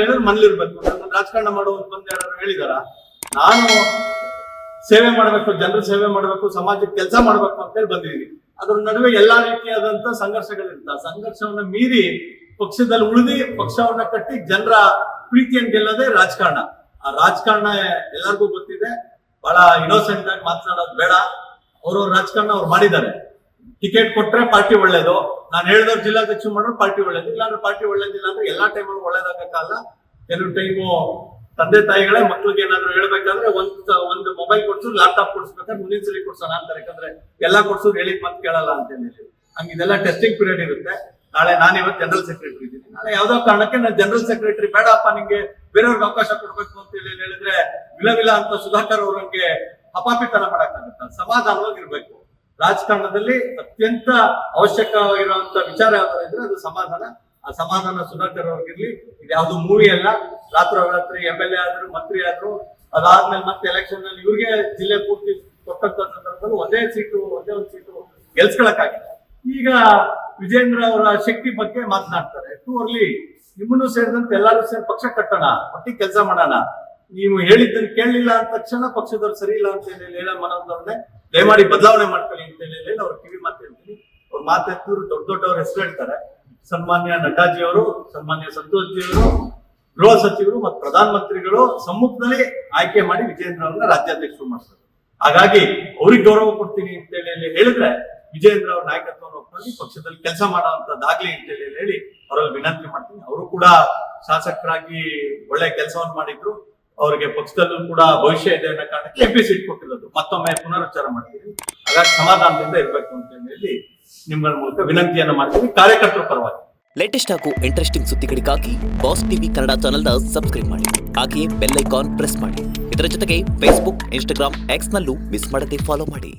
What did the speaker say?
ಹೇಳಿದ್ರೆ ಮನೇಲಿರ್ಬೇಕು. ನನ್ನ ರಾಜಕಾರಣ ಮಾಡುವಂತ ಬಂದು ಯಾರು ಹೇಳಿದಾರ? ನಾನು ಸೇವೆ ಮಾಡ್ಬೇಕು, ಜನರ ಸೇವೆ ಮಾಡ್ಬೇಕು, ಸಮಾಜಕ್ಕೆ ಕೆಲಸ ಮಾಡ್ಬೇಕು ಅಂತ ಹೇಳಿ ಬಂದಿದ್ದೀನಿ. ಅದ್ರ ನಡುವೆ ಎಲ್ಲಾ ರೀತಿಯಾದಂತ ಸಂಘರ್ಷಗಳಿರ್ತ. ಸಂಘರ್ಷವನ್ನ ಮೀರಿ ಪಕ್ಷದಲ್ಲಿ ಉಳಿದಿ ಪಕ್ಷವನ್ನ ಕಟ್ಟಿ ಜನರ ಪ್ರೀತಿಯನ್ನು ಗೆಲ್ಲೋದೇ ರಾಜಕಾರಣ. ಆ ರಾಜಕಾರಣ ಎಲ್ಲರಿಗೂ ಗೊತ್ತಿದೆ. ಬಹಳ ಇನ್ನೋಸೆಂಟ್ ಆಗಿ ಮಾತನಾಡೋದು ಬೇಡ. ಅವ್ರವ್ರ ರಾಜಕಾರಣ ಅವ್ರು ಮಾಡಿದ್ದಾರೆ. ಟಿಕೆಟ್ ಕೊಟ್ರೆ ಪಾರ್ಟಿ ಒಳ್ಳೇದು, ನಾನು ಹೇಳಿದವ್ರು ಜಿಲ್ಲಾಧ್ಯಕ್ಷ ಮಾಡೋರು ಪಾರ್ಟಿ ಒಳ್ಳೇದು, ಇಲ್ಲಾಂದ್ರೆ ಪಾರ್ಟಿ ಒಳ್ಳೇದಿಲ್ಲ ಅಂದ್ರೆ ಎಲ್ಲಾ ಟೈಮಲ್ಲೂ ಒಳ್ಳೇದಾಗಕ್ಕಲ್ಲ. ಕೆಲವು ಟೈಮು ತಂದೆ ತಾಯಿಗಳೇ ಮಕ್ಳಿಗೆ ಏನಾದ್ರು ಹೇಳ್ಬೇಕಾದ್ರೆ ಒಂದು ಮೊಬೈಲ್ ಕೊಡ್ಸೋರು, ಲ್ಯಾಪ್ಟಾಪ್ ಕೊಡ್ಸ್ಬೇಕಾದ್ರೆ ಮುಂದಿನ ಸರಿ ಕೊಡ್ಸೋಣ ಅಂತಾರೆ. ಯಾಕಂದ್ರೆ ಎಲ್ಲಾ ಕೊಡ್ಸೋರು ಹೇಳಿದ್ ಮಾತು ಕೇಳಲ್ಲ ಅಂತ ಹೇಳಿ ಹಂಗ ಇದೆಲ್ಲ ಟೆಸ್ಟಿಂಗ್ ಪೀರಿಯಡ್ ಇರುತ್ತೆ. ನಾಳೆ ನಾನು ಇವತ್ತು ಜನರಲ್ ಸೆಕ್ರೆಟರಿ ಇದ್ದೀನಿ. ನಾಳೆ ಯಾವ್ದೋ ಕಾರಣಕ್ಕೆ ನಾನು ಜನರಲ್ ಸೆಕ್ರೆಟರಿ ಬೇಡಪ್ಪ, ನಿಂಗೆ ಬೇರೆಯವ್ರಿಗೆ ಅವಕಾಶ ಕೊಡ್ಬೇಕು ಅಂತ ಹೇಳಿ ಹೇಳಿದ್ರೆ ವಿಲ ಅಂತ ಸುಧಾಕರ್ ಅವ್ರಂಗೆ ಅಪಾಪಿತನ ಮಾಡಕ್ಕಾಗತ್ತ? ಸಮಾಧಾನವಾಗಿರ್ಬೇಕು. ರಾಜಕಾರಣದಲ್ಲಿ ಅತ್ಯಂತ ಅವಶ್ಯಕವಾಗಿರುವಂತ ವಿಚಾರ ಯಾವ್ದಾರು ಇದ್ರೆ ಅದು ಸಮಾಧಾನ. ಆ ಸಮಾಧಾನ ಸುಧಾಕರ್ ಅವ್ರಿಗಿರ್ಲಿ. ಇದು ಯಾವ್ದು ಮೂವಿ ಅಲ್ಲ. ರಾತ್ರಿ MLA ಆದ್ರು, ಮಂತ್ರಿ ಆದ್ರು, ಅದಾದ್ಮೇಲೆ ಮತ್ತೆ ಎಲೆಕ್ಷನ್ ನಲ್ಲಿ ಇವ್ರಿಗೆ ಜಿಲ್ಲೆ ಪೂರ್ತಿ ಕೊಟ್ಟಂತ ಸಂದರ್ಭದಲ್ಲಿ ಒಂದೇ ಒಂದು ಸೀಟು ಗೆಲ್ಸ್ಕೊಳಕ್ಕಾಗಿಲ್ಲ. ಈಗ ವಿಜೇಂದ್ರ ಅವರ ಶಕ್ತಿ ಬಗ್ಗೆ ಮಾತನಾಡ್ತಾರೆ. Too early. ನಿಮ್ಮನ್ನು ಸೇರಿದಂತೆ ಎಲ್ಲರೂ ಸೇರಿ ಪಕ್ಷ ಕಟ್ಟೋಣ, ಒಟ್ಟಿಗೆ ಕೆಲಸ ಮಾಡೋಣ. ನೀವು ಹೇಳಿದ್ದನ್ನು ಕೇಳಲಿಲ್ಲ ಅಂದ ತಕ್ಷಣ ಪಕ್ಷದವ್ರು ಸರಿ ಇಲ್ಲ ಅಂತ ಹೇಳಿ ಹೇಳೋ ಮನೋದವ್ರನ್ನೇ ದಯಮಾಡಿ ಬದಲಾವಣೆ ಮಾಡ್ಕೊಳ್ಳಿ ಅಂತ ಹೇಳಿ ಅವ್ರ ಕಿವಿ ಮಾತು ಹೇಳ್ತೀನಿ. ಅವ್ರ ಮಾತೆತ್ತೂರು ದೊಡ್ಡವ್ರ ಹೆಸರು ಹೇಳ್ತಾರೆ. ಸನ್ಮಾನ್ಯ ನಡ್ಡಾಜಿ ಅವರು, ಸನ್ಮಾನ್ಯ ಸಂತೋಷ್ ಜಿ ಅವರು, ಗೃಹ ಸಚಿವರು ಮತ್ತು ಪ್ರಧಾನ ಮಂತ್ರಿಗಳು ಸಮ್ಮುಖದಲ್ಲಿ ಆಯ್ಕೆ ಮಾಡಿ ವಿಜೇಂದ್ರ ಅವ್ರನ್ನ ರಾಜ್ಯಾಧ್ಯಕ್ಷರು ಮಾಡ್ತಾರೆ. ಹಾಗಾಗಿ ಅವ್ರಿಗೆ ಗೌರವ ಕೊಡ್ತೀನಿ ಅಂತ ಹೇಳಿ ಹೇಳಿದ್ರೆ ವಿಜೇಂದ್ರ ಅವ್ರ ನಾಯಕತ್ವವನ್ನು ಒಪ್ಪಿಕೊಂಡು ಪಕ್ಷದಲ್ಲಿ ಕೆಲಸ ಮಾಡುವಂತದ್ದಾಗ್ಲಿ ಅಂತ ಹೇಳಿ ಅವರಲ್ಲಿ ವಿನಂತಿ ಮಾಡ್ತೀನಿ. ಅವರು ಕೂಡ ಶಾಸಕರಾಗಿ ಒಳ್ಳೆ ಕೆಲಸವನ್ನು ಮಾಡಿದ್ರು. ಅವರಿಗೆ ಪಕ್ಷದಲ್ಲೂ ಕೂಡ ಭವಿಷ್ಯ ಇದೆ ಅನ್ನೋ ಕಾರಣಕ್ಕೆ MP ಸೀಟ್ ಕೊಟ್ಟಿರೋದು. ಮತ್ತೊಮ್ಮೆ ಪುನರುಚ್ಚಾರ ಮಾಡ್ತೀವಿ. ಹಾಗಾಗಿ ಸಮಾಧಾನದಿಂದ ಇರ್ಬೇಕು ಅಂತ ಹೇಳಿ ನಿಮ್ಗಳ ಮೂಲಕ ವಿನಂತಿಯನ್ನ ಮಾಡ್ತೀವಿ, ಕಾರ್ಯಕರ್ತರ ಪರವಾಗಿ. ಲೇಟೆಸ್ಟ್ ಹಾಗೂ ಇಂಟ್ರೆಸ್ಟಿಂಗ್ ಸುದ್ದಿಗಳಿಗಾಗಿ ಬಾಸ್ ಟಿವಿ ಕನ್ನಡ ಚಾನೆಲ್ನ ಸಬ್ಸ್ಕ್ರೈಬ್ ಮಾಡಿ. ಹಾಗೆಯೇ ಬೆಲ್ ಐಕಾನ್ ಪ್ರೆಸ್ ಮಾಡಿ. ಇದರ ಜೊತೆಗೆ ಫೇಸ್ಬುಕ್, ಇನ್ಸ್ಟಾಗ್ರಾಮ್, X ನಲ್ಲೂ ಮಿಸ್ ಮಾಡದೆ ಫಾಲೋ ಮಾಡಿ.